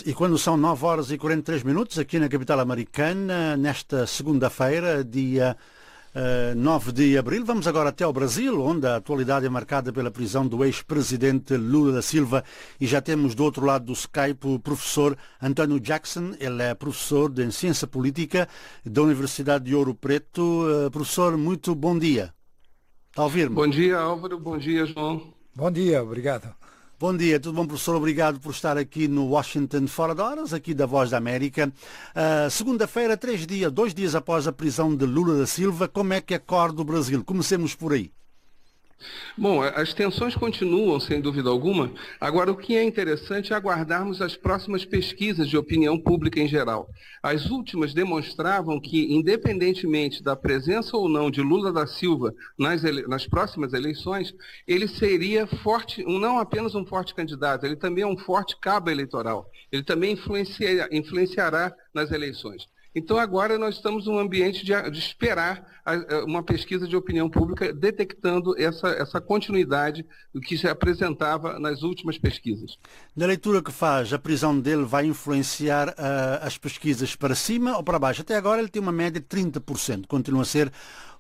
E quando são 9 horas e 43 minutos aqui na capital americana, nesta segunda-feira, dia 9 de abril, vamos agora até ao Brasil, onde a atualidade é marcada pela prisão do ex-presidente Lula da Silva, e já temos do outro lado do Skype o professor António Jackson. Ele é professor de Ciência Política da Universidade de Ouro Preto. Professor, muito bom dia. Está a ouvir-me? Bom dia, Álvaro. Bom dia, João. Bom dia, obrigado. Bom dia, tudo bom, professor? Obrigado por estar aqui no Washington Fora de Horas, aqui da Voz da América. Segunda-feira, 2 dias após a prisão de Lula da Silva, como é que acorda o Brasil? Comecemos por aí. Bom, as tensões continuam, sem dúvida alguma. Agora, o que é interessante é aguardarmos as próximas pesquisas de opinião pública em geral. As últimas demonstravam que, independentemente da presença ou não de Lula da Silva nas próximas eleições, ele seria forte, não apenas um forte candidato, ele também é um forte cabo eleitoral. Ele também influenciará nas eleições. Então agora nós estamos num ambiente de esperar uma pesquisa de opinião pública detectando essa continuidade do que se apresentava nas últimas pesquisas. Na leitura que faz, a prisão dele vai influenciar as pesquisas para cima ou para baixo? Até agora ele tem uma média de 30%, continua a ser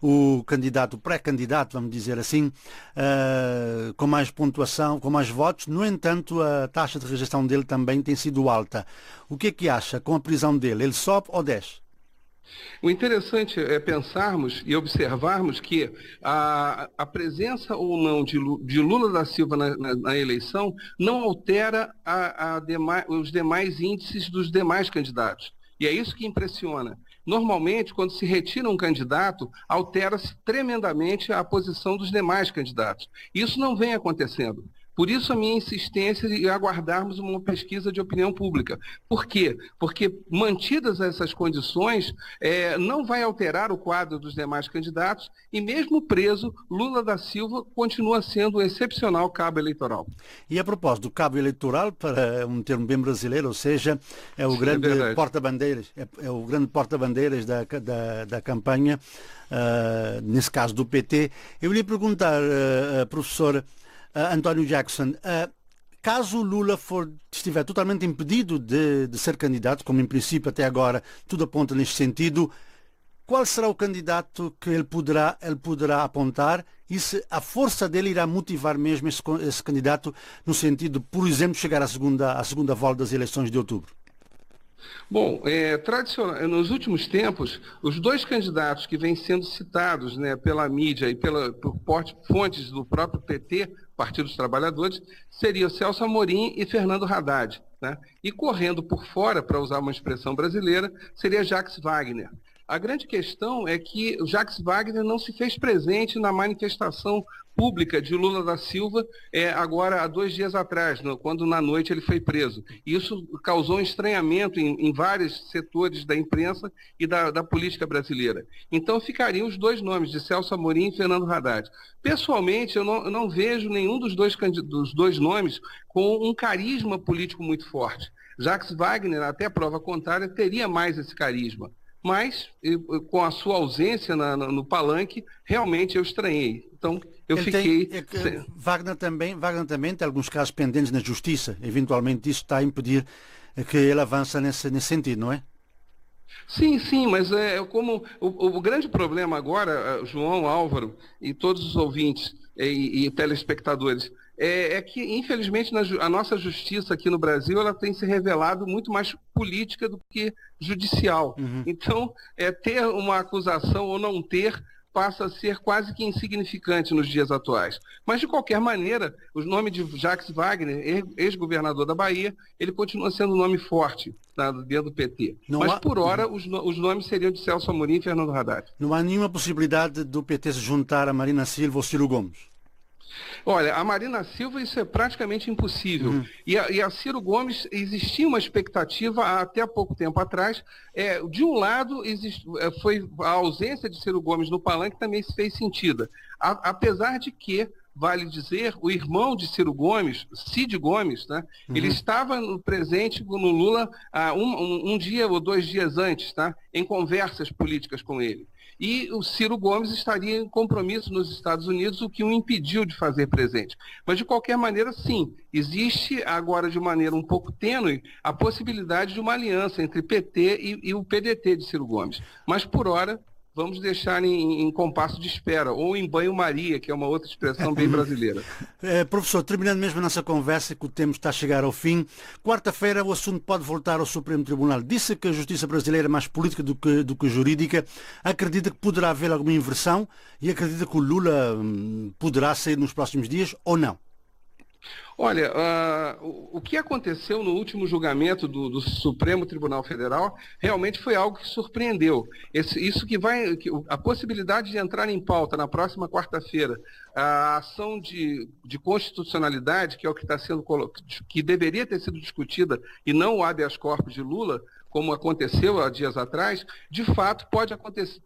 o candidato, o pré-candidato, vamos dizer assim, com mais pontuação, com mais votos. No entanto, a taxa de rejeição dele também tem sido alta. O que é que acha com a prisão dele? Ele sobe ou desce? O interessante é pensarmos e observarmos que a presença ou não de Lula da Silva na eleição não altera os demais índices dos demais candidatos. E é isso que impressiona. Normalmente, quando se retira um candidato, altera-se tremendamente a posição dos demais candidatos. Isso não vem acontecendo. Por isso a minha insistência em aguardarmos uma pesquisa de opinião pública. Por quê? Porque mantidas essas condições, não vai alterar o quadro dos demais candidatos e mesmo preso, Lula da Silva continua sendo um excepcional cabo eleitoral. E a propósito do cabo eleitoral, para um termo bem brasileiro, ou seja, é o grande porta-bandeiras, é o grande porta-bandeiras da campanha, nesse caso do PT. Eu lhe perguntar, professor António Jackson, caso Lula estiver totalmente impedido de ser candidato, como em princípio até agora tudo aponta neste sentido, qual será o candidato que ele poderá apontar e se a força dele irá motivar mesmo esse candidato no sentido de, por exemplo, chegar à segunda volta das eleições de outubro? Bom, nos últimos tempos, os dois candidatos que vêm sendo citados, né, pela mídia e por fontes do próprio PT, Partido dos Trabalhadores, seriam Celso Amorim e Fernando Haddad, né? E correndo por fora, para usar uma expressão brasileira, seria Jacques Wagner. A grande questão é que o Jacques Wagner não se fez presente na manifestação pública de Lula da Silva agora há 2 dias atrás, quando na noite ele foi preso. E isso causou um estranhamento em vários setores da imprensa e da política brasileira. Então ficariam os dois nomes, de Celso Amorim e Fernando Haddad. Pessoalmente, eu não vejo nenhum dos dois nomes com um carisma político muito forte. Jacques Wagner, até prova contrária, teria mais esse carisma. Mas, com a sua ausência no palanque, realmente eu estranhei. Então, eu fiquei... Wagner também tem alguns casos pendentes na justiça. Eventualmente isso está a impedir que ele avance nesse sentido, não é? Sim, mas como o grande problema agora, João, Álvaro e todos os ouvintes e telespectadores, é que, infelizmente, a nossa justiça aqui no Brasil ela tem se revelado muito mais política do que judicial. Uhum. Então, ter uma acusação ou não ter passa a ser quase que insignificante nos dias atuais. Mas, de qualquer maneira, o nome de Jacques Wagner, ex-governador da Bahia, ele continua sendo um nome forte dentro do PT. Mas, por hora, os nomes seriam de Celso Amorim e Fernando Haddad. Não há nenhuma possibilidade do PT se juntar a Marina Silva ou Ciro Gomes? Olha, a Marina Silva isso é praticamente impossível. Uhum. E a Ciro Gomes, existia uma expectativa até há pouco tempo atrás. De um lado, foi a ausência de Ciro Gomes no palanque também se fez sentida. Apesar de que vale dizer, o irmão de Ciro Gomes, Cid Gomes, né? Ele estava presente no Lula um dia ou 2 dias antes, tá? Em conversas políticas com ele. E o Ciro Gomes estaria em compromisso nos Estados Unidos, o que o impediu de fazer presente. Mas, de qualquer maneira, sim, existe agora, de maneira um pouco tênue, a possibilidade de uma aliança entre PT e o PDT de Ciro Gomes. Mas, por hora, vamos deixar em compasso de espera, ou em banho-maria, que é uma outra expressão bem brasileira. Professor, terminando mesmo a nossa conversa, que o tempo está a chegar ao fim, quarta-feira o assunto pode voltar ao Supremo Tribunal. Disse que a justiça brasileira é mais política do que jurídica. Acredita que poderá haver alguma inversão e acredita que o Lula poderá sair nos próximos dias ou não? Olha, o que aconteceu no último julgamento do Supremo Tribunal Federal realmente foi algo que surpreendeu. A possibilidade de entrar em pauta na próxima quarta-feira, a ação de constitucionalidade, que é o que está sendo que deveria ter sido discutida, e não o habeas corpus de Lula, como aconteceu há dias atrás, de fato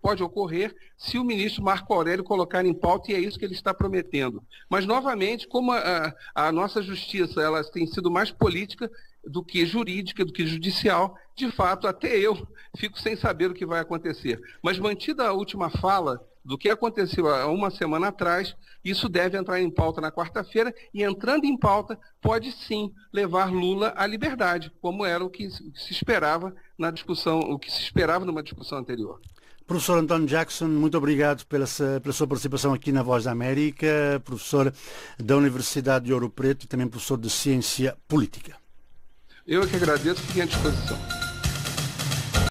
pode ocorrer se o ministro Marco Aurélio colocar em pauta, e é isso que ele está prometendo. Mas, novamente, como a nossa justiça ela tem sido mais política do que jurídica, do que judicial, de fato, até eu fico sem saber o que vai acontecer. Mas, mantida a última fala do que aconteceu há uma semana atrás, isso deve entrar em pauta na quarta-feira, e entrando em pauta, pode sim levar Lula à liberdade, como era o que se esperava na discussão, o que se esperava numa discussão anterior. Professor António Jackson, muito obrigado pela sua participação aqui na Voz da América, professor da Universidade de Ouro Preto e também professor de Ciência Política. Eu é que agradeço, fiquem à disposição.